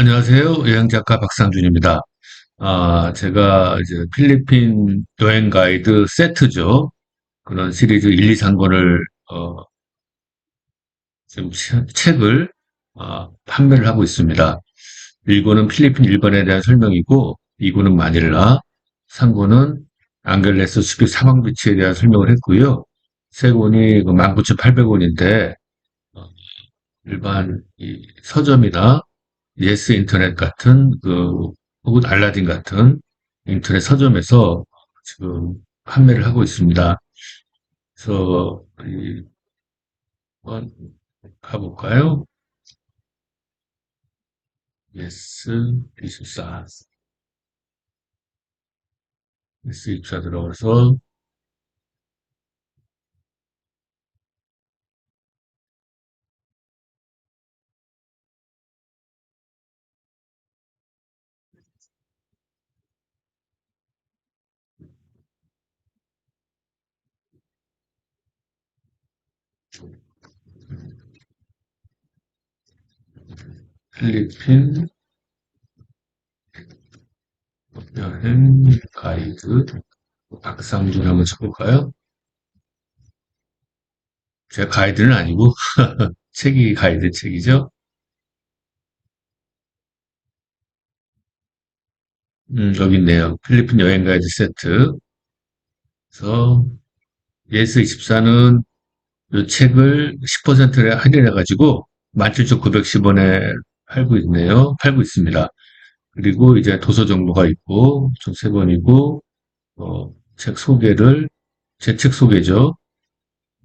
안녕하세요. 여행작가 박상준입니다. 제가 이제 필리핀 여행 가이드 세트죠. 그런 시리즈 1, 2, 3권을, 지금 책을, 판매를 하고 있습니다. 1권은 필리핀 일반에 대한 설명이고, 2권은 마닐라, 3권은 앙겔레스 숲의 사망비치에 대한 설명을 했고요. 3권이 19,800원인데, 일반 이 서점이나 예스 인터넷 같은 혹은 알라딘 같은 인터넷 서점에서 지금 판매를 하고 있습니다. 그래서 한번 가볼까요? 예스 24 예스 24 들어가서 필리핀 여행 가이드 박상준 한번 쳐볼까요? 제 가이드는 아니고 책이 가이드 책이죠. 여기 있네요. 필리핀 여행 가이드 세트. 그래서 예스24는 이 책을 10%를 할인해가지고 17,910원에 팔고 있네요. 팔고 있습니다. 그리고 이제 도서 정보가 있고, 총 3권이고, 책 소개를, 제 책 소개죠.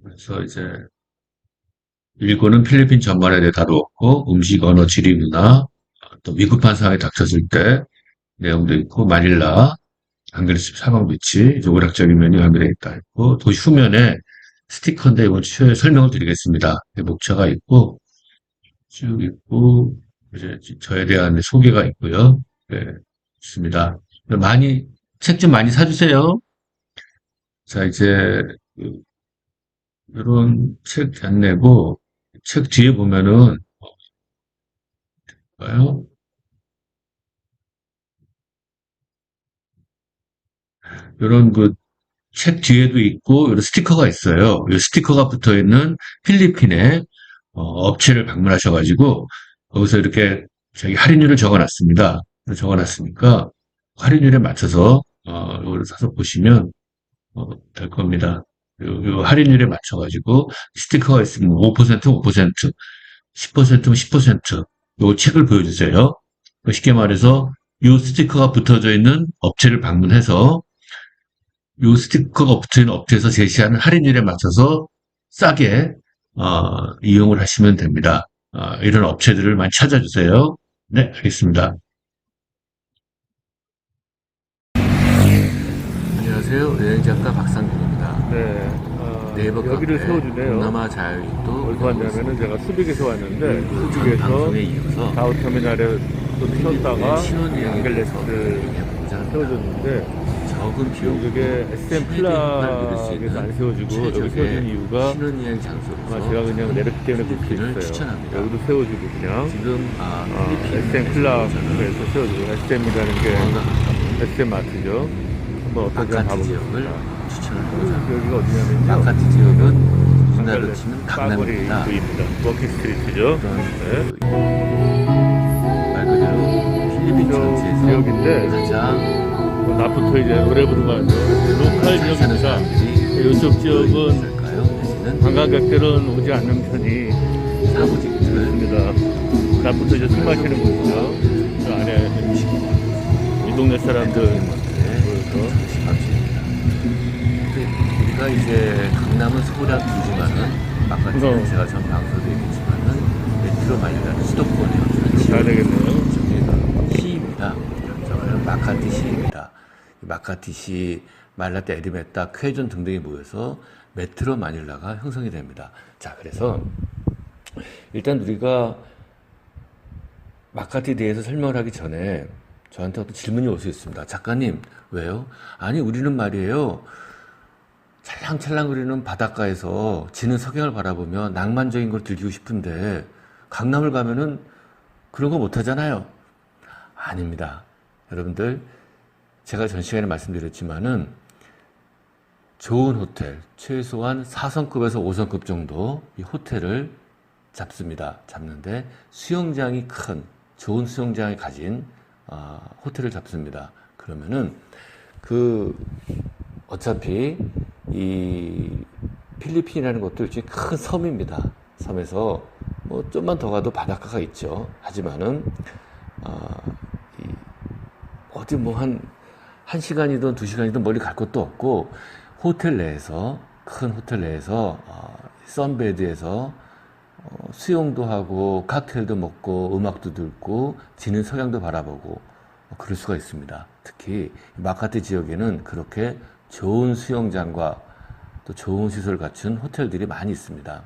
그래서 이제 1권은 필리핀 전반에 대해 다루었고, 음식, 언어, 지리, 문화, 또 위급한 상황이 닥쳤을 때 내용도 있고, 마닐라, 안그리스 사방 비치, 오락적인 면이 함유되어 있다 했고, 도시 후면에 스티커인데 이번 주에 설명을 드리겠습니다. 목차가 있고, 쭉 있고, 이제 저에 대한 소개가 있고요. 네, 있습니다. 책 좀 많이 사주세요. 자, 이제, 이런 책 안내고, 책 뒤에 보면은, 봐요. 이런 책 뒤에도 있고, 이런 스티커가 있어요. 이 스티커가 붙어 있는 필리핀의 업체를 방문하셔가지고, 거기서 이렇게 자기 할인율을 적어놨습니다. 적어놨으니까, 할인율에 맞춰서, 이걸 사서 보시면, 될 겁니다. 요 할인율에 맞춰가지고 스티커가 있으면 5%, 5%, 10%면 10%, 요 책을 보여주세요. 쉽게 말해서 요 스티커가 붙어져 있는 업체를 방문해서 요 스티커가 붙어 있는 업체에서 제시하는 할인율에 맞춰서 싸게 이용을 하시면 됩니다. 이런 업체들을 많이 찾아주세요. 네, 알겠습니다. 안녕하세요. 여행작가 박상균입니다. 네, 네이버 여기를 카페 세워주네요. 동남아 자유인도 어디서 왔냐면은 제가 수빅에서 왔는데 전 수빅에서 방송에 이어서 다우터미널에 또 쉬었다가 신혼여행을 앙겔레스를 해보고자 세워줬는데 적은 비용 이게 SM 플락에서 안 세워주고 여기 세워준 이유가 신혼여행 아마 장소로서 제가 그냥 내렸기 때문에 그렇게 필리핀을 했어요. 추천합니다. 여기도 세워주고 그냥 지금 SM 플락에서 세워주고 SM이라는 게 필리핀에서는 SM 마트죠. 한번 어떤지 한번 마카티 지역을 가보겠습니다. 추천을 하고자 여기가 어디냐면요. 마카티 지역은 우리나라로 치면 빠거리 강남입니다. 구입니다. 워킹 스트리트죠. 네. 말 그대로 필리핀 전체에서 지역인데 가장 낮부터 이제 노래 부르는 거 하죠. 로컬 잘 사는 지역입니다. 사람들이 이쪽 지역은 있을까요? 하시는 관광객들은 오지 않는 편이 사무직들 있습니다. 낮부터 이제 술 마시는 곳이죠. 저 안에 이 동네 사람들 모여서 우리가 이제 강남은 서울이랑 두지만은 아까 제가 전 방송도 얘기했지만은 메트로 마닐라는 수도권에 가야 되겠네요. 저기 시입니다. 저는 마카티 시입니다. 마카티 시, 말라떼 에리메타, 쾌전 등등이 모여서 메트로 마닐라가 형성이 됩니다. 자, 그래서 일단 우리가 마카티에 대해서 설명을 하기 전에 저한테 어떤 질문이 올 수 있습니다. 작가님, 왜요? 아니, 우리는 말이에요. 찰랑찰랑거리는 바닷가에서 지는 석양을 바라보며 낭만적인 걸 즐기고 싶은데 강남을 가면은 그런 거 못 하잖아요. 아닙니다. 여러분들, 제가 전 시간에 말씀드렸지만은 좋은 호텔, 최소한 4성급에서 5성급 정도 이 호텔을 잡습니다. 잡는데 수영장이 큰 좋은 수영장을 가진 호텔을 잡습니다. 그러면은 어차피 이 필리핀이라는 것도 일종의 큰 섬입니다. 섬에서 뭐 좀만 더 가도 바닷가가 있죠. 하지만은 어디 뭐 한 시간이든 2시간이든 멀리 갈 것도 없고 호텔 내에서 큰 호텔 내에서 선베드에서 수영도 하고 칵테일도 먹고 음악도 듣고 지는 석양도 바라보고 그럴 수가 있습니다. 특히 마카티 지역에는 그렇게 좋은 수영장과 또 좋은 시설을 갖춘 호텔들이 많이 있습니다.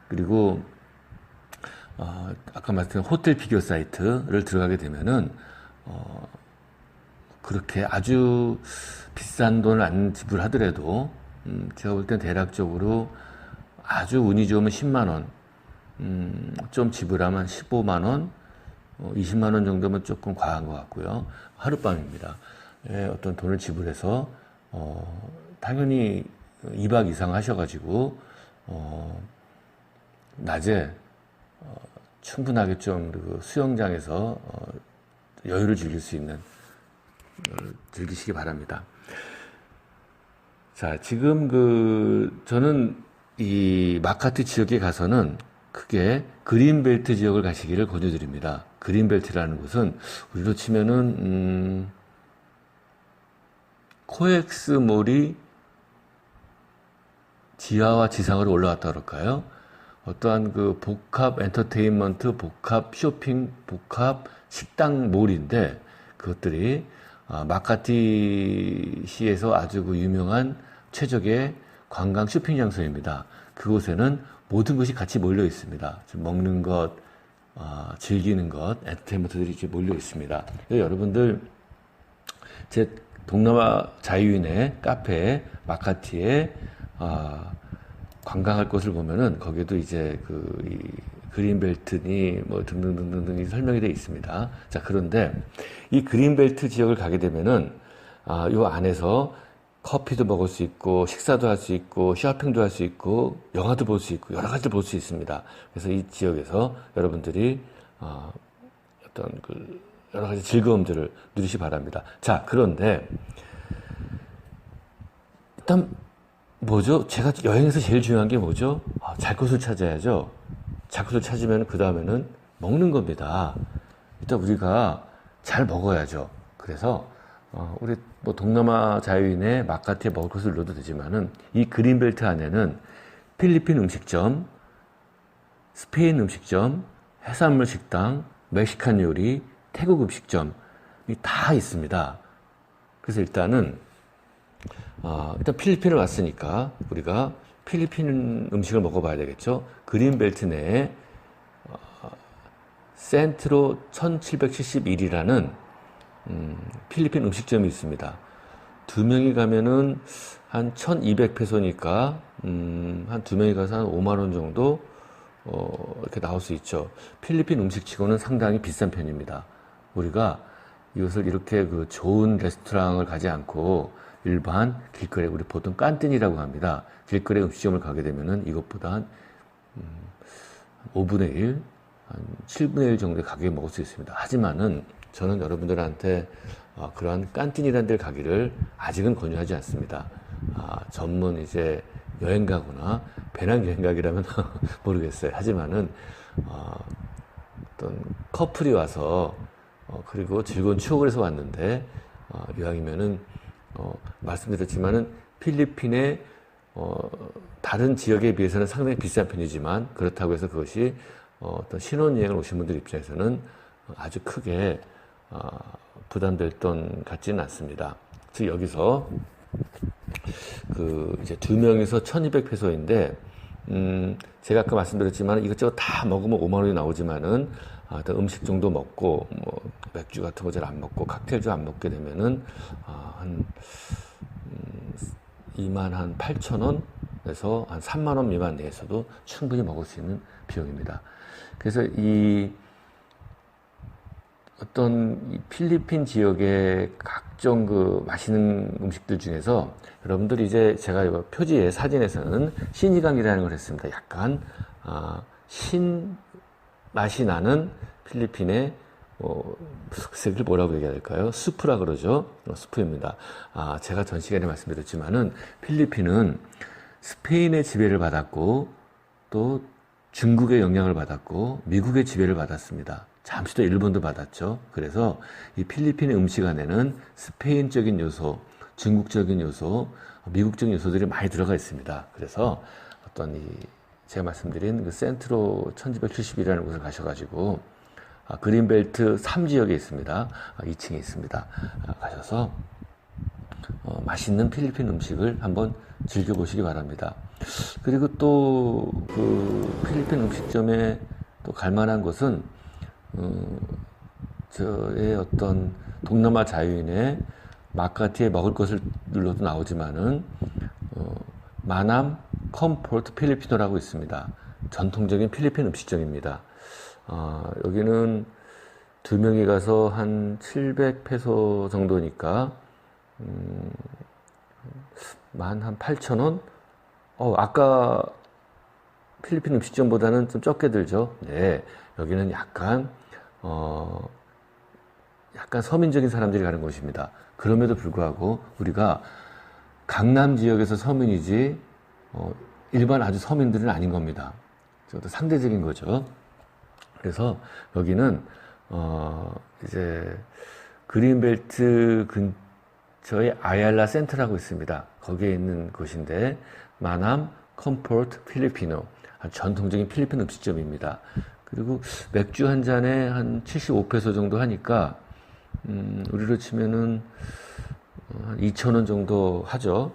그리고 아까 말씀드린 호텔 비교 사이트를 들어가게 되면은 그렇게 아주 비싼 돈을 안 지불하더라도 제가 볼 땐 대략적으로 아주 운이 좋으면 10만 원, 좀 지불하면 15만 원, 20만 원 정도면 조금 과한 것 같고요. 하룻밤입니다. 어떤 돈을 지불해서 당연히 2박 이상 하셔가지고 낮에 충분하게 좀 수영장에서 여유를 즐길 수 있는 즐기시기 바랍니다. 자, 지금 저는 이 마카티 지역에 가서는 크게 그린벨트 지역을 가시기를 권유드립니다. 그린벨트라는 곳은 우리로 치면은 코엑스몰이 지하와 지상으로 올라왔다 그럴까요? 어떠한 복합 엔터테인먼트, 복합 쇼핑, 복합 식당 몰인데 그것들이 마카티시에서 아주 유명한 최적의 관광 쇼핑 장소입니다. 그곳에는 모든 것이 같이 몰려 있습니다. 먹는 것, 즐기는 것, 엔터테인먼트들이 이렇게 몰려 있습니다. 여러분들 제 동남아 자유인의 카페 마카티에 관광할 곳을 보면은 거기에도 이제 이 그린벨트니 뭐 등등등등등이 설명이 되어 있습니다. 자, 그런데 이 그린벨트 지역을 가게 되면은 요 안에서 커피도 먹을 수 있고 식사도 할 수 있고 쇼핑도 할 수 있고 영화도 볼 수 있고 여러 가지를 볼 수 있습니다. 그래서 이 지역에서 여러분들이 어떤 여러 가지 즐거움들을 누리시 바랍니다. 자, 그런데 일단 뭐죠? 제가 여행에서 제일 중요한 게 뭐죠? 잘 곳을 찾아야죠. 잘 곳을 찾으면 그 다음에는 먹는 겁니다. 일단 우리가 잘 먹어야죠. 그래서 우리 뭐 동남아 자유인의 마카티에 먹을 것을 넣어도 되지만은 이 그린벨트 안에는 필리핀 음식점, 스페인 음식점, 해산물 식당, 멕시칸 요리, 태국 음식점이 다 있습니다. 그래서 일단 필리핀을 왔으니까 우리가 필리핀 음식을 먹어봐야 되겠죠. 그린벨트 내에 센트로 1771이라는 필리핀 음식점이 있습니다. 2명이 가면은 한 1200페소니까 한 2명이 가서 한 5만 원 정도 이렇게 나올 수 있죠. 필리핀 음식치고는 상당히 비싼 편입니다. 우리가 이것을 이렇게 좋은 레스토랑을 가지 않고 일반 길거리, 우리 보통 깐틴이라고 합니다. 길거리 음식점을 가게 되면은 이것보다 한 5분의 1, 한 7분의 1 정도의 가격에 먹을 수 있습니다. 하지만은 저는 여러분들한테 그러한 깐틴이라는 데를 가기를 아직은 권유하지 않습니다. 전문 이제 여행가거나 배낭 여행가이라면 모르겠어요. 하지만은 어떤 커플이 와서 그리고 즐거운 추억을 해서 왔는데 이왕이면은 말씀드렸지만은 필리핀의 다른 지역에 비해서는 상당히 비싼 편이지만 그렇다고 해서 그것이 어떤 신혼여행을 오신 분들 입장에서는 아주 크게 부담될 돈 같지는 않습니다. 즉 여기서 이제 2명에서 1200페소인데 제가 아까 말씀드렸지만 이것저것 다 먹으면 5만 원이 나오지만은 일단 음식 정도 먹고 뭐 맥주 같은 거 잘 안 먹고 칵테일 좀 안 먹게 되면은 한 2만 한 8천 원에서 한 3만 원 미만 내에서도 충분히 먹을 수 있는 비용입니다. 그래서 이 어떤 이 필리핀 지역의 각종 그 맛있는 음식들 중에서 여러분들이 이제 제가 이거 표지에 사진에서는 시니강이라는 걸 했습니다. 약간 신 맛이 나는 필리핀의 글쎄 그걸 뭐라고 얘기해야 될까요? 수프라 그러죠. 수프입니다. 제가 전 시간에 말씀드렸지만은 필리핀은 스페인의 지배를 받았고 또 중국의 영향을 받았고 미국의 지배를 받았습니다. 잠시 또 일본도 받았죠. 그래서 이 필리핀의 음식 안에는 스페인적인 요소, 중국적인 요소, 미국적인 요소들이 많이 들어가 있습니다. 그래서 어떤 제가 말씀드린 그 센트로 1270이라는 곳을 가셔가지고 그린벨트 3지역에 있습니다. 2층에 있습니다. 가셔서 맛있는 필리핀 음식을 한번 즐겨보시기 바랍니다. 그리고 또 그 필리핀 음식점에 또 갈만한 곳은 저의 어떤 동남아 자유인의 마카티에 먹을 것을 눌러도 나오지만은 마남 컴포트 필리피노라고 있습니다. 전통적인 필리핀 음식점입니다. 여기는 두 명이 가서 한 700페소 정도니까 한 8,000원? 아까 필리핀 음식점보다는 좀 적게 들죠. 네, 여기는 약간 서민적인 사람들이 가는 곳입니다. 그럼에도 불구하고 우리가 강남 지역에서 서민이지 일반 아주 서민들은 아닌 겁니다. 저도 상대적인 거죠. 그래서 여기는 이제 그린벨트 근처에 아얄라 센터라고 있습니다. 거기에 있는 곳인데 마남 컴포트 필리피노, 전통적인 필리핀 음식점입니다. 그리고 맥주 한 잔에 한 75페소 정도 하니까 우리로 치면은 한 2,000원 정도 하죠.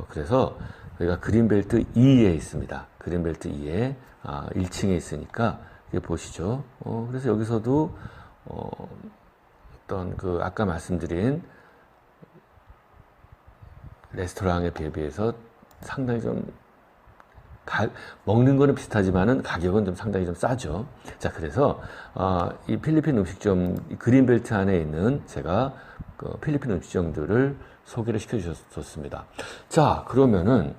그래서 여기가 그린벨트 2에 있습니다. 그린벨트 2에 1층에 있으니까 이게 보시죠. 그래서 여기서도 어떤 그 아까 말씀드린 레스토랑에 비해서 상당히 좀 먹는 거는 비슷하지만은 가격은 좀 상당히 좀 싸죠. 자, 그래서 이 필리핀 음식점 그린벨트 안에 있는 제가 그 필리핀 음식점들을 소개를 시켜주셨습니다. 자, 그러면은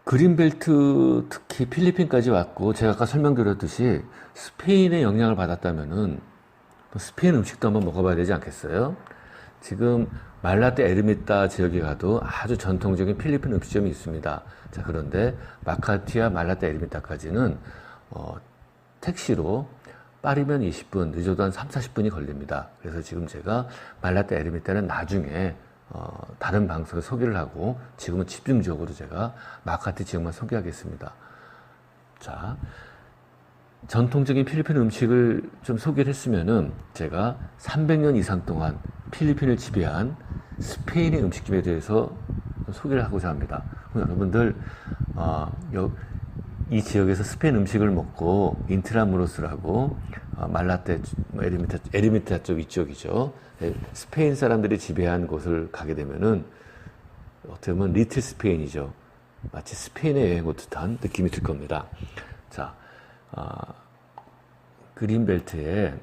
그린벨트 특히 필리핀까지 왔고 제가 아까 설명드렸듯이 스페인의 영향을 받았다면은 스페인 음식도 한번 먹어봐야 되지 않겠어요? 지금 말라떼 에르미타 지역에 가도 아주 전통적인 필리핀 음식점이 있습니다. 자, 그런데 마카티와 말라떼 에르미타까지는 택시로 빠르면 20분, 늦어도 한 3, 40분이 걸립니다. 그래서 지금 제가 말라떼 에르미타는 나중에 다른 방송에 소개를 하고 지금은 집중적으로 제가 마카티 지역만 소개하겠습니다. 자, 전통적인 필리핀 음식을 좀 소개를 했으면은 제가 300년 이상 동안 필리핀을 지배한 스페인의 음식집에 대해서 소개를 하고자 합니다. 여러분들 이 지역에서 스페인 음식을 먹고 인트라무로스라고 말라떼 에르미타 쪽 이쪽이죠. 스페인 사람들이 지배한 곳을 가게 되면은 어떻게 보면 리틀 스페인이죠. 마치 스페인에 여행 온 듯한 느낌이 들 겁니다. 자, 그린벨트에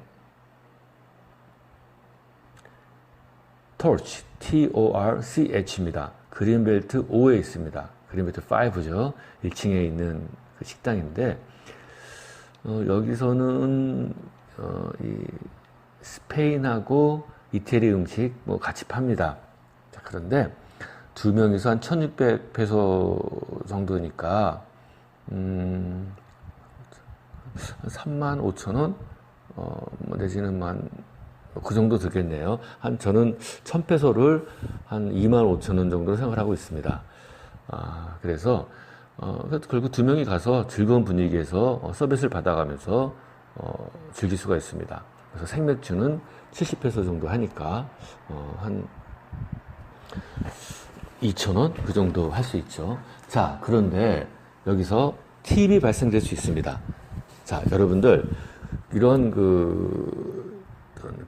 torch, T-O-R-C-H입니다. 그린벨트 5에 있습니다. 그린벨트 5죠. 1층에 있는 그 식당인데 여기서는 이 스페인하고 이태리 음식 같이 팝니다. 자, 그런데 두 명이서 한 1,600페소 정도니까 한 35,000원 내지는 그 정도 들겠네요. 저는 1,000페소를 한 25,000원 정도로 생각하고 있습니다. 그래서 결국 두 명이 가서 즐거운 분위기에서 서비스를 받아가면서 즐길 수가 있습니다. 그래서 생맥주는 70페소 정도 하니까 한 2,000원 그 정도 할 수 있죠. 자, 그런데 여기서 팁이 발생될 수 있습니다. 자, 여러분들 이런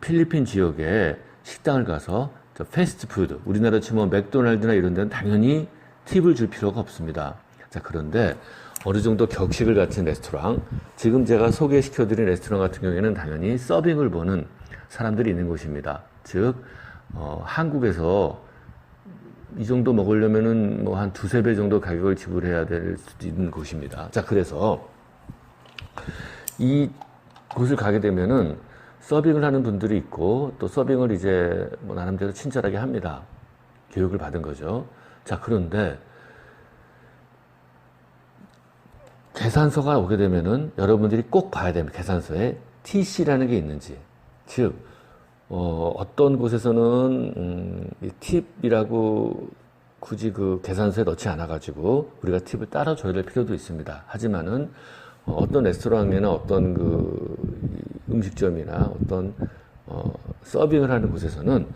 필리핀 지역에 식당을 가서 패스트푸드, 우리나라 치면 맥도날드나 이런 데는 당연히 팁을 줄 필요가 없습니다. 자, 그런데 어느 정도 격식을 갖춘 레스토랑, 지금 제가 소개시켜드린 레스토랑 같은 경우에는 당연히 서빙을 보는 사람들이 있는 곳입니다. 즉, 한국에서 이 정도 먹으려면은 뭐 한 두세 배 정도 가격을 지불해야 될 수도 있는 곳입니다. 자, 그래서 이 곳을 가게 되면은 서빙을 하는 분들이 있고 또 서빙을 이제 뭐 나름대로 친절하게 합니다. 교육을 받은 거죠. 자, 그런데 계산서가 오게 되면은 여러분들이 꼭 봐야 됩니다. 계산서에 TC라는 게 있는지. 즉, 어떤 곳에서는 이 팁이라고 굳이 그 계산서에 넣지 않아가지고 우리가 팁을 따라 줘야 될 필요도 있습니다. 하지만은 어떤 레스토랑이나 어떤 그 음식점이나 어떤 서빙을 하는 곳에서는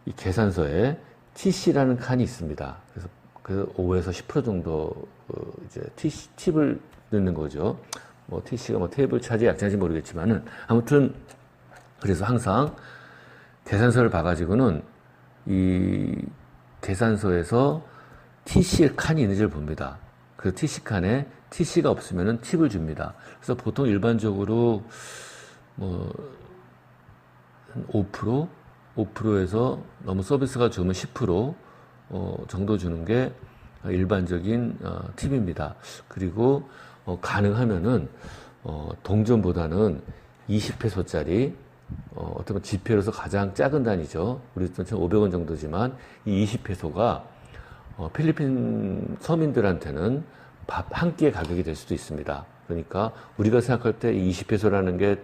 이 계산서에 TC라는 칸이 있습니다. 그래서 그 5에서 10% 정도 이제 팁을 넣는 거죠. 뭐 TC가 뭐 테이블 차지 약자인지 모르겠지만은 아무튼 그래서 항상 계산서를 봐가지고는 이 계산서에서 TC 칸이 있는지를 봅니다. 그 TC 칸에 TC가 없으면은 팁을 줍니다. 그래서 보통 일반적으로 뭐 5%, 5%에서 너무 서비스가 좋으면 10% 정도 주는 게 일반적인 팁입니다. 그리고 가능하면은 동전보다는 20페소짜리 어떻게 보면 지폐로서 가장 작은 단위죠. 우리 돈 500원 정도지만 이 20페소가 필리핀 서민들한테는 밥 한 끼의 가격이 될 수도 있습니다. 그러니까 우리가 생각할 때 이 20페소라는 게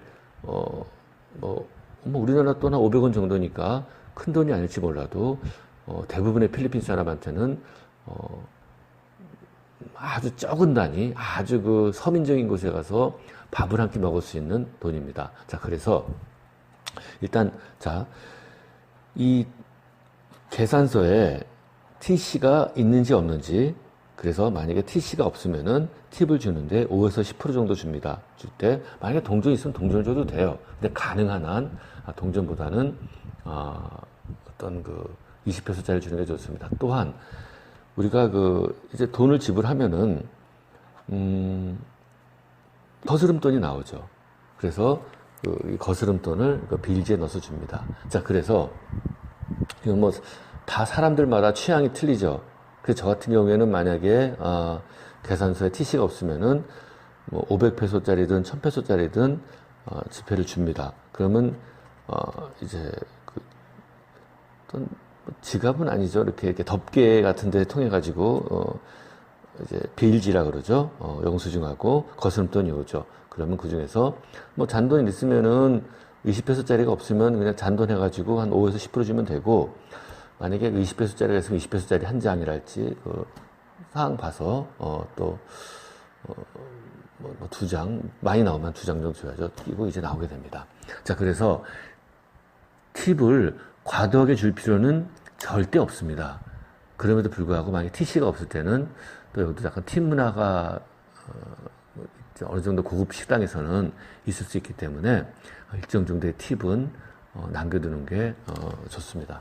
뭐 우리나라 돈 한 500원 정도니까 큰 돈이 아닐지 몰라도 대부분의 필리핀 사람한테는 아주 적은 단위, 아주 그 서민적인 곳에 가서 밥을 한 끼 먹을 수 있는 돈입니다. 자, 그래서 일단 자, 이 계산서에 TC가 있는지 없는지, 그래서 만약에 TC가 없으면은 팁을 주는데 5에서 10% 정도 줍니다. 줄 때 만약에 동전이 있으면 동전을 줘도 돼요. 근데 가능한 한 동전보다는 어떤 그 20페소짜리 주는 게 좋습니다. 또한 우리가 그 이제 돈을 지불하면은 거스름돈이 나오죠. 그래서 그 거스름돈을 그 빌지에 넣어서 줍니다. 자, 그래서 이건 뭐 다 사람들마다 취향이 틀리죠. 그래서 저 같은 경우에는 만약에 계산서에 TC가 없으면은 뭐 500페소짜리든 1000페소짜리든 지폐를 줍니다. 그러면 이제 그 어떤 지갑은 아니죠. 이렇게 덮개 같은 데 통해 가지고 이제 빌지라 그러죠. 영수증하고 거스름돈이 오죠. 그러면 그 중에서 뭐 잔돈이 있으면은 20페소짜리가 없으면 그냥 잔돈 해가지고 한 5에서 10% 주면 되고, 만약에 20페소짜리가 있으면 20페소짜리 한 장이랄지 그 상황 봐서 또 뭐 두 장, 많이 나오면 두 장 정도 줘야죠. 끼고 이제 나오게 됩니다. 자, 그래서 팁을 과도하게 줄 필요는 절대 없습니다. 그럼에도 불구하고 만약에 TC가 없을 때는 또 여기도 약간 팁 문화가 어느 정도 고급 식당에서는 있을 수 있기 때문에 일정 정도의 팁은 남겨두는 게 좋습니다.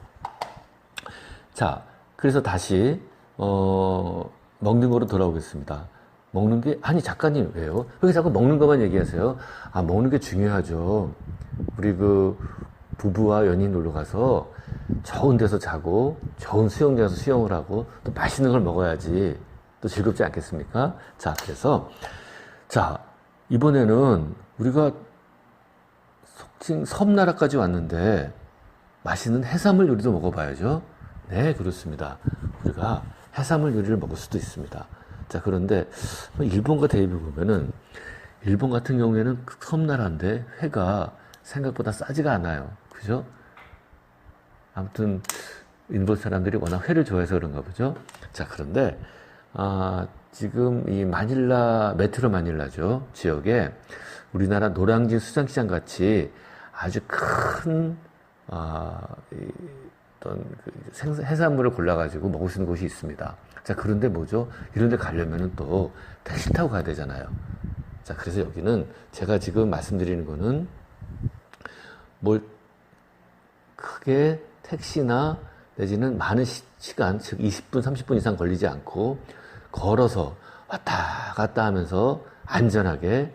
자, 그래서 다시 먹는 거로 돌아오겠습니다. 먹는 게, 아니 작가님 왜요? 왜 자꾸 먹는 것만 얘기하세요? 먹는 게 중요하죠. 우리 그 부부와 연인 놀러 가서 좋은 데서 자고 좋은 수영장에서 수영을 하고 또 맛있는 걸 먹어야지 또 즐겁지 않겠습니까? 자, 그래서 자, 이번에는 우리가 속칭 섬나라까지 왔는데 맛있는 해산물 요리도 먹어봐야죠. 네, 그렇습니다. 우리가 해산물 요리를 먹을 수도 있습니다. 자, 그런데 일본과 대비해 보면은 일본 같은 경우에는 섬나라인데 회가 생각보다 싸지가 않아요. 그죠? 아무튼 일본 사람들이 워낙 회를 좋아해서 그런가 보죠. 자, 그런데 지금 이 마닐라, 메트로 마닐라죠. 지역에 우리나라 노량진 수산시장 같이 아주 큰 어떤 해산물을 골라가지고 먹을 수 있는 곳이 있습니다. 자, 그런데 뭐죠? 이런 데 가려면은 또 택시 타고 가야 되잖아요. 자, 그래서 여기는 제가 지금 말씀드리는 거는 뭘 크게 택시나 내지는 많은 시간, 즉 20분, 30분 이상 걸리지 않고 걸어서 왔다 갔다 하면서 안전하게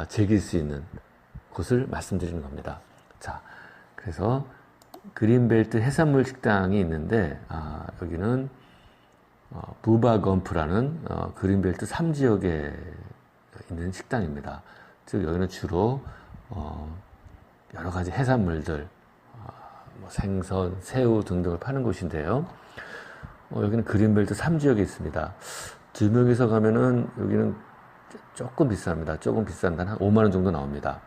즐길 수 있는 곳을 말씀드리는 겁니다. 자, 그래서 그린벨트 해산물 식당이 있는데 여기는 부바건프라는 그린벨트 3지역에 있는 식당입니다. 즉 여기는 주로 여러 가지 해산물들, 뭐 생선, 새우 등등을 파는 곳인데요. 여기는 그린벨트 3지역에 있습니다. 2명이서 가면은 여기는 조금 비쌉니다. 조금 비싼데 한 5만 원 정도 나옵니다.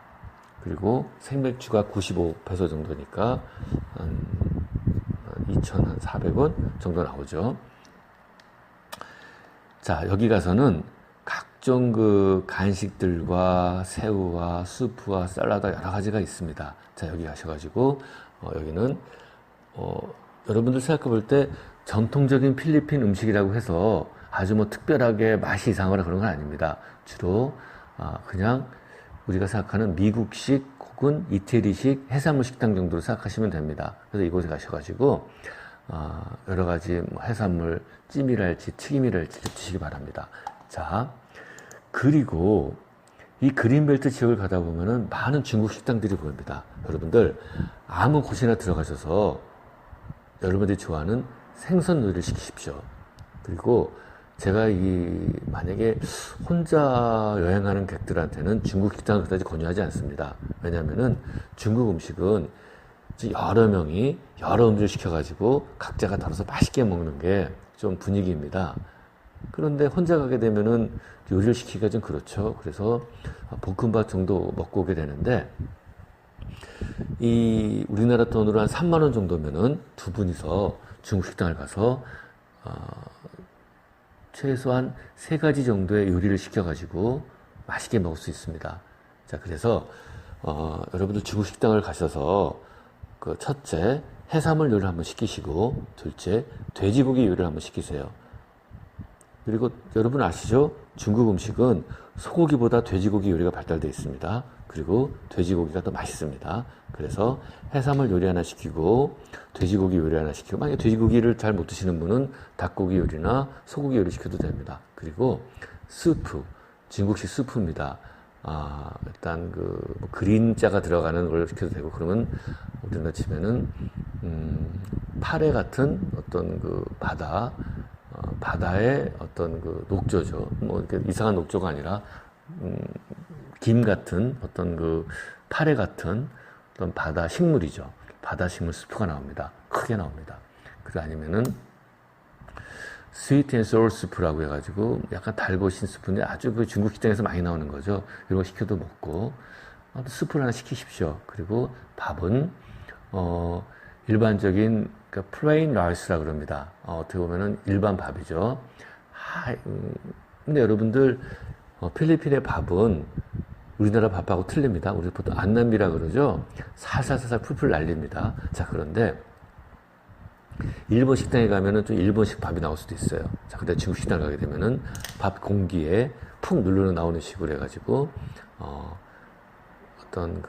그리고 생맥주가 95페소 정도니까 한 2,400원 정도 나오죠. 자, 여기 가서는 각종 그 간식들과 새우와 수프와 샐러드 여러 가지가 있습니다. 자, 여기 가셔가지고 여기는 여러분들 생각해 볼 때 전통적인 필리핀 음식이라고 해서 아주 뭐 특별하게 맛이 이상하거나 그런 건 아닙니다. 주로 그냥 우리가 생각하는 미국식 혹은 이태리식 해산물 식당 정도로 생각하시면 됩니다. 그래서 이곳에 가셔가지고 여러 가지 뭐 해산물 찜이랄지 튀김이랄지 드시기 바랍니다. 자, 그리고 이 그린벨트 지역을 가다 보면은 많은 중국 식당들이 보입니다. 여러분들 아무 곳이나 들어가셔서 여러분들이 좋아하는 생선 요리를 시키십시오. 그리고 제가 만약에 혼자 여행하는 객들한테는 중국 식당을 그다지 권유하지 않습니다. 왜냐면은 중국 음식은 여러 명이 여러 음식을 시켜가지고 각자가 다뤄서 맛있게 먹는 게 좀 분위기입니다. 그런데 혼자 가게 되면은 요리를 시키기가 좀 그렇죠. 그래서 볶음밥 정도 먹고 오게 되는데, 우리나라 돈으로 한 3만 원 정도면은 두 분이서 중국 식당을 가서 최소한 3가지 정도의 요리를 시켜가지고 맛있게 먹을 수 있습니다. 자, 그래서 여러분들 중국 식당을 가셔서 첫째 해산물 요리를 한번 시키시고, 둘째 돼지고기 요리를 한번 시키세요. 그리고 여러분 아시죠? 중국 음식은 소고기보다 돼지고기 요리가 발달되어 있습니다. 그리고 돼지고기가 더 맛있습니다. 그래서 해산물 요리 하나 시키고 돼지고기 요리 하나 시키고, 만약에 돼지고기를 잘 못 드시는 분은 닭고기 요리나 소고기 요리 시켜도 됩니다. 그리고 스프, 중국식 스프입니다. 일단 그린자가 들어가는 걸 시켜도 되고, 그러면 우리나라 치면은 파래 같은 어떤 바다의 어떤 녹조죠. 뭐 이렇게 이상한 녹조가 아니라 김 같은 어떤 파래 같은 어떤 바다 식물이죠. 바다 식물 스프가 나옵니다. 크게 나옵니다. 그리고 아니면은 스위트 앤 소울 스프라고 해가지고 약간 달고신 스프인데 아주 중국 식당에서 많이 나오는 거죠. 이런 거 시켜도 먹고, 스프를 하나 시키십시오. 그리고 밥은 일반적인 플레인 라이스라 그럽니다. 어떻게 보면은 일반 밥이죠. 근데 여러분들 필리핀의 밥은 우리나라 밥하고 틀립니다. 우리 보통 안남비라 그러죠. 살살살살 풀풀 날립니다. 자, 그런데 일본 식당에 가면은 좀 일본식 밥이 나올 수도 있어요. 자, 근데 중국 식당 가게 되면은 밥 공기에 푹 누르는 나오는 식으로 해가지고 어떤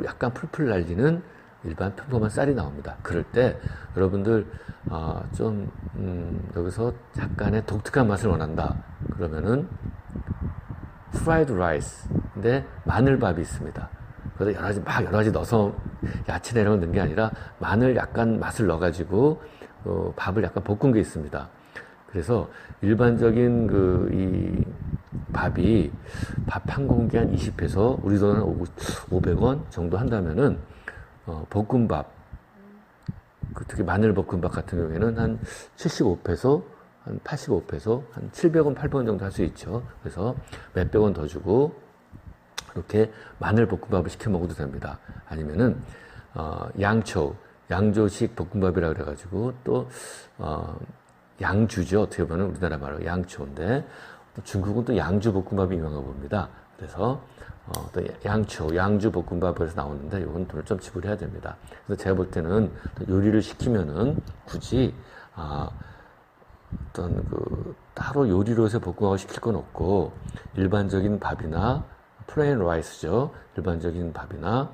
약간 풀풀 날리는 일반 평범한 쌀이 나옵니다. 그럴 때 여러분들 여기서 약간의 독특한 맛을 원한다. 그러면은 프라이드 라이스인데 마늘밥이 있습니다. 그래서 여러 가지 넣어서 야채나 이런 거 넣은 게 아니라 마늘 약간 맛을 넣어가지고 밥을 약간 볶은 게 있습니다. 그래서 일반적인 이 밥이 밥 한 공기 한 20페소, 우리 돈은 500원 정도 한다면은 볶음밥, 특히 마늘 볶음밥 같은 경우에는 한 75페소, 한 85페소, 한 700원, 800원 정도 할 수 있죠. 그래서 몇백 원 더 주고 이렇게 마늘 볶음밥을 시켜 먹어도 됩니다. 아니면은 양조식 볶음밥이라 그래가지고 또 양주죠. 어떻게 보면 우리나라 말로 양초인데 중국은 또 양주 볶음밥이 유명한 봅니다. 그래서 또 양주 볶음밥에서 나오는데 이건 돈을 좀 지불해야 됩니다. 그래서 제가 볼 때는 요리를 시키면은 굳이 어떤 따로 요리로 해서 볶음밥을 시킬 건 없고, 일반적인 밥이나 플레인 라이스죠. 일반적인 밥이나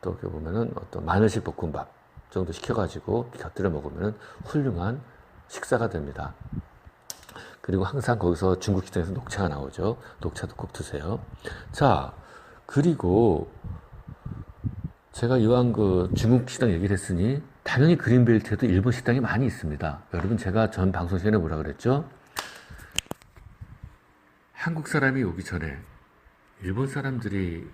또 어떻게 보면은 어떤 마늘식 볶음밥 정도 시켜가지고 곁들여 먹으면 훌륭한 식사가 됩니다. 그리고 항상 거기서 중국 식당에서 녹차가 나오죠. 녹차도 꼭 드세요. 자, 그리고 제가 이왕 그 중국 식당 얘기를 했으니 당연히 그린벨트에도 일본 식당이 많이 있습니다. 여러분, 제가 전 방송 시간에 뭐라 그랬죠? 한국 사람이 오기 전에 일본 사람들이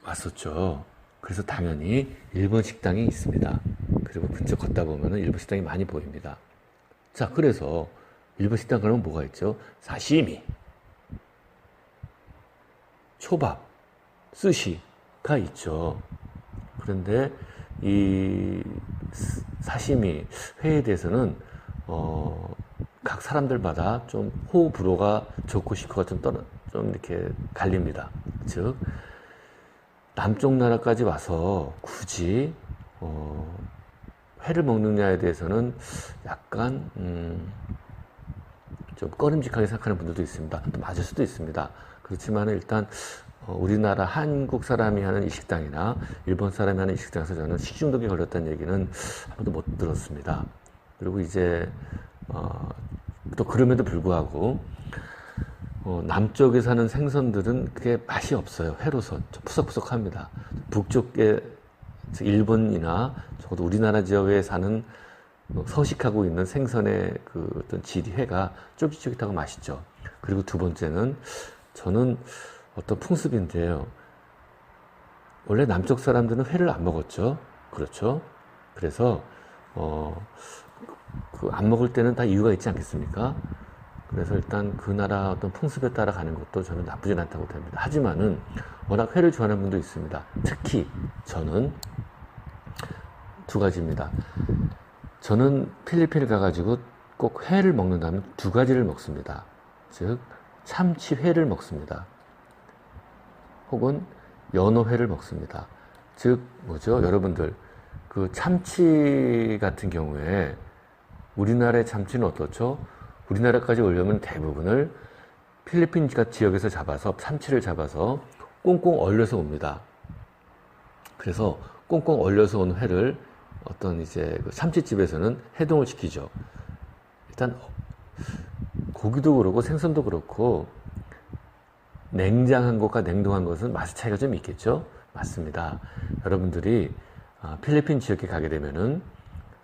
왔었죠. 그래서 당연히 일본 식당이 있습니다. 그리고 근처 걷다 보면 일본 식당이 많이 보입니다. 자, 그래서 일본 식당 가면 뭐가 있죠? 사시미, 초밥, 스시가 있죠. 그런데 이 사시미 회에 대해서는 각 사람들마다 좀 호불호가 좋고 싫고가 좀 이렇게 갈립니다. 즉 남쪽 나라까지 와서 굳이 회를 먹느냐에 대해서는 약간 좀 꺼림직하게 생각하는 분들도 있습니다. 또 맞을 수도 있습니다. 그렇지만 일단 우리나라 한국 사람이 하는 이 식당이나 일본 사람이 하는 이 식당에서 저는 식중독에 걸렸다는 얘기는 한 번도 못 들었습니다. 그리고 이제 또 그럼에도 불구하고 남쪽에 사는 생선들은 그게 맛이 없어요. 회로서 좀 푸석푸석합니다. 북쪽에 일본이나 적어도 우리나라 지역에 사는 서식하고 있는 생선의 그 어떤 질이 회가 쫄깃쫄깃하고 맛있죠. 그리고 두 번째는 저는 어떤 풍습인데요. 원래 남쪽 사람들은 회를 안 먹었죠. 그렇죠. 그래서 안 먹을 때는 다 이유가 있지 않겠습니까? 그래서 일단 그 나라 어떤 풍습에 따라 가는 것도 저는 나쁘진 않다고 봅니다. 하지만은 워낙 회를 좋아하는 분도 있습니다. 특히 저는 두 가지입니다. 저는 필리핀을 가가지고 꼭 회를 먹는다면 두 가지를 먹습니다. 즉 참치회를 먹습니다. 혹은 연어회를 먹습니다. 즉 뭐죠? 여러분들 그 참치 같은 경우에 우리나라의 참치는 어떻죠? 우리나라까지 오려면 대부분을 필리핀 지역에서 잡아서 참치를 잡아서 꽁꽁 얼려서 옵니다. 그래서 꽁꽁 얼려서 온 회를 어떤 이제 그 참치집에서는 해동을 시키죠. 일단 고기도 그렇고 생선도 그렇고 냉장한 것과 냉동한 것은 맛의 차이가 좀 있겠죠? 맞습니다. 여러분들이 필리핀 지역에 가게 되면은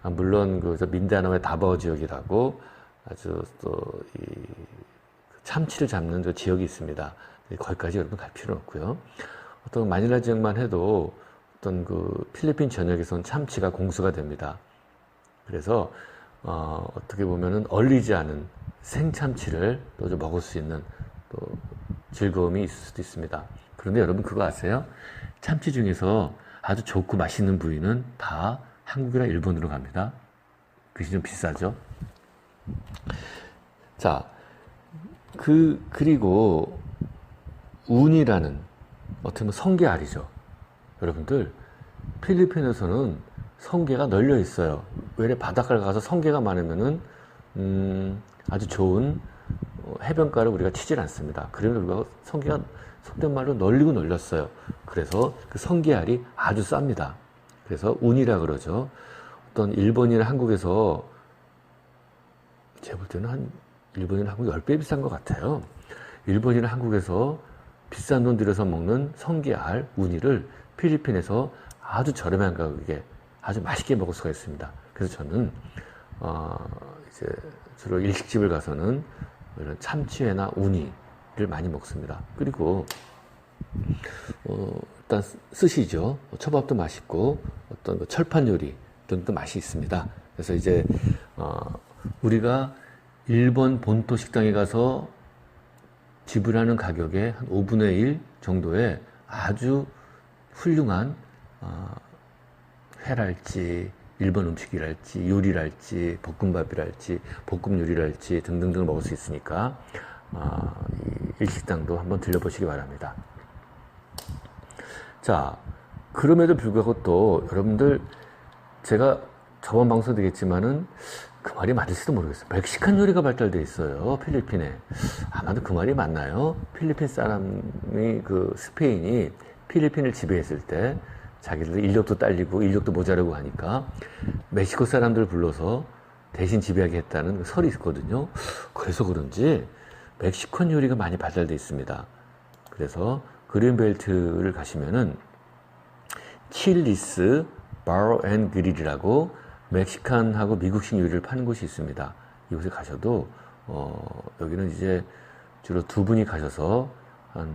물론 그 민다나오의 다바오 지역이라고 아주 또 이 참치를 잡는 그 지역이 있습니다. 거기까지 여러분 갈 필요는 없고요. 어떤 마닐라 지역만 해도 어떤 그 필리핀 전역에서는 참치가 공수가 됩니다. 그래서 어떻게 보면은 얼리지 않은 생참치를 또 좀 먹을 수 있는 또 즐거움이 있을 수도 있습니다. 그런데 여러분 그거 아세요? 참치 중에서 아주 좋고 맛있는 부위는 다 한국이나 일본으로 갑니다. 그것이 좀 비싸죠. 자, 그리고 운이라는 어떻게 보면 성게알이죠. 여러분들 필리핀에서는 성게가 널려 있어요. 왜 바닷가를 가서 성게가 많으면은 아주 좋은 해변가를 우리가 치질 않습니다. 그럼에도 불구하고 성게가 속된 말로 널리고 널렸어요. 그래서 그 성게알이 아주 쌉니다. 그래서 운이라 그러죠. 어떤 일본이나 한국에서 제가 볼 때는 일본이나 한국 10배 비싼 것 같아요. 일본이나 한국에서 비싼 돈 들여서 먹는 성게알, 우니를 필리핀에서 아주 저렴한 가격에 아주 맛있게 먹을 수가 있습니다. 그래서 저는 이제 주로 일식집을 가서는 이런 참치회나 우니를 많이 먹습니다. 그리고 일단 스시죠. 초밥도 맛있고 어떤 철판 요리 등도 맛이 있습니다. 그래서 이제 우리가 일본 본토 식당에 가서 지불하는 가격의 한 5분의 1 정도의 아주 훌륭한 회랄지 일본 음식이랄지 요리랄지 볶음밥이랄지 볶음 요리랄지 등등등을 먹을 수 있으니까 이 일식당도 한번 들려보시기 바랍니다. 자, 그럼에도 불구하고 또 여러분들 제가 저번 방송 되겠지만은 그 말이 맞을지도 모르겠어요. 멕시칸 요리가 발달돼 있어요. 필리핀에. 아마도 그 말이 맞나요? 필리핀 사람이 그 스페인이 필리핀을 지배했을 때 자기들 인력도 딸리고 인력도 모자라고 하니까 멕시코 사람들 불러서 대신 지배하게 했다는 설이 있거든요. 그래서 그런지 멕시컨 요리가 많이 발달되어 있습니다. 그래서 그린벨트를 가시면은 칠리스 바로 앤 그릴이라고 멕시칸하고 미국식 요리를 파는 곳이 있습니다. 이곳에 가셔도 여기는 이제 주로 두 분이 가셔서 한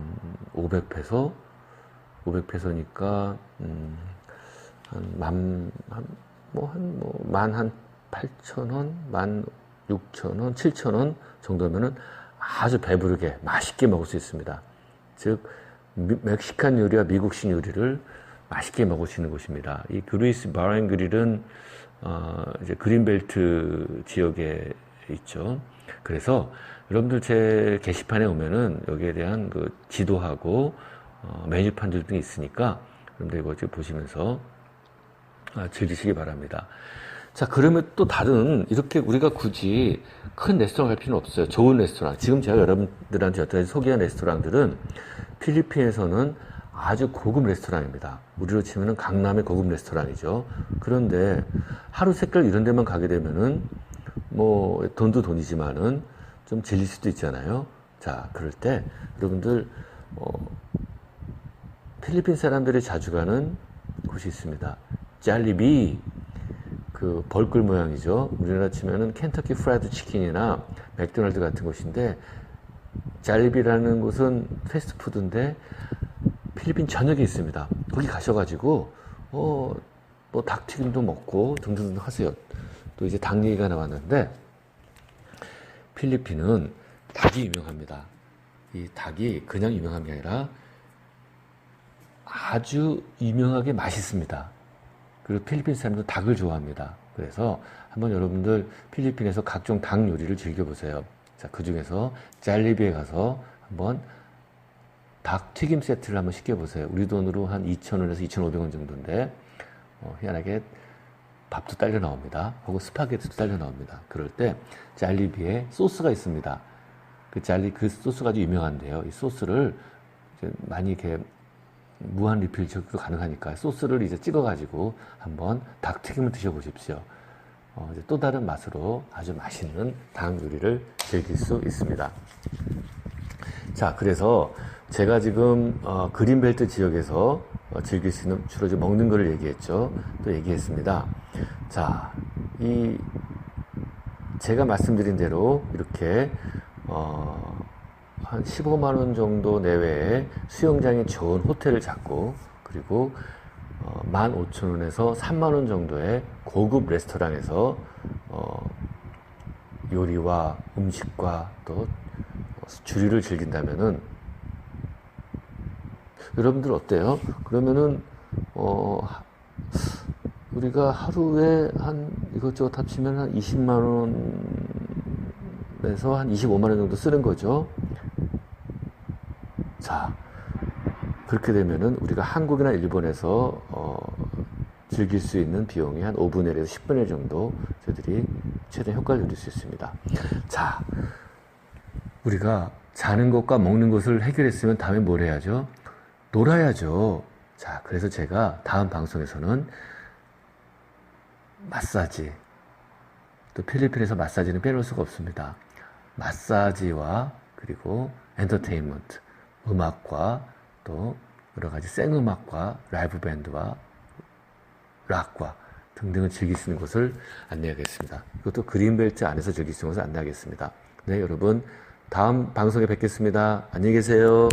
500페소니까 한 8,000원, 16,000원, 7,000원 정도면은 아주 배부르게 맛있게 먹을 수 있습니다. 즉 멕시칸 요리와 미국식 요리를 맛있게 먹을 수 있는 곳입니다. 이 그루이스 바렌 그릴은 이제 그린벨트 지역에 있죠. 그래서 여러분들 제 게시판에 오면은 여기에 대한 그 지도하고 메뉴판들 등이 있으니까 여러분들 이거 지금 보시면서 즐기시기 바랍니다. 자, 그러면 또 다른, 이렇게 우리가 굳이 큰 레스토랑 갈 필요는 없어요. 좋은 레스토랑. 지금 제가 여러분들한테 여태까지 소개한 레스토랑들은 필리핀에서는 아주 고급 레스토랑입니다. 우리로 치면은 강남의 고급 레스토랑이죠. 그런데 하루 색깔 이런 데만 가게 되면은 뭐 돈도 돈이지만은 좀 질릴 수도 있잖아요. 자, 그럴 때 여러분들 필리핀 사람들이 자주 가는 곳이 있습니다. 짤리비, 그 벌꿀 모양이죠. 우리나라 치면은 켄터키 프라이드 치킨이나 맥도날드 같은 곳인데, 짤리비라는 곳은 패스트푸드인데 필리핀 전역에 있습니다. 거기 가셔가지고 뭐 닭튀김도 먹고 등등 하세요. 또 이제 닭 얘기가 나왔는데 필리핀은 닭이 유명합니다. 이 닭이 그냥 유명한 게 아니라 아주 유명하게 맛있습니다. 그리고 필리핀 사람도 닭을 좋아합니다. 그래서 한번 여러분들 필리핀에서 각종 닭 요리를 즐겨보세요. 자, 그 중에서 짤리비에 가서 한번 닭 튀김 세트를 한번 시켜보세요. 우리 돈으로 한 2,000원에서 2,500원 정도인데 희한하게 밥도 딸려 나옵니다. 하고 스파게티도 딸려 나옵니다. 그럴 때 짤리비에 소스가 있습니다. 그 소스가 아주 유명한데요. 이 소스를 이제 많이 이렇게 무한 리필 적도 가능하니까 소스를 이제 찍어가지고 한번 닭튀김을 드셔보십시오. 이제 또 다른 맛으로 아주 맛있는 닭 요리를 즐길 수 있습니다. 자, 그래서 제가 지금 그린벨트 지역에서 즐길 수 있는 주로 이제 먹는 거를 얘기했죠. 또 얘기했습니다. 자, 제가 말씀드린 대로 이렇게 한 15만 원 정도 내외에 수영장이 좋은 호텔을 잡고, 그리고 15,000원에서 3만 원 정도의 고급 레스토랑에서 요리와 음식과 또 주류를 즐긴다면은 여러분들 어때요? 그러면은 우리가 하루에 한 이것저것 합치면 한 20만 원에서 한 25만 원 정도 쓰는 거죠. 자, 그렇게 되면은 우리가 한국이나 일본에서 즐길 수 있는 비용이 한 5분의 1에서 10분의 1 정도 저희들이 최대 효과를 누릴 수 있습니다. 자, 우리가 자는 것과 먹는 것을 해결했으면 다음에 뭘 해야죠? 놀아야죠. 자, 그래서 제가 다음 방송에서는 마사지, 또 필리핀에서 마사지는 빼놓을 수가 없습니다. 마사지와 그리고 엔터테인먼트, 음악과 또 여러 가지 생음악과 라이브 밴드와 락과 등등을 즐길 수 있는 곳을 안내하겠습니다. 이것도 그린벨트 안에서 즐길 수 있는 곳을 안내하겠습니다. 네, 여러분 다음 방송에 뵙겠습니다. 안녕히 계세요.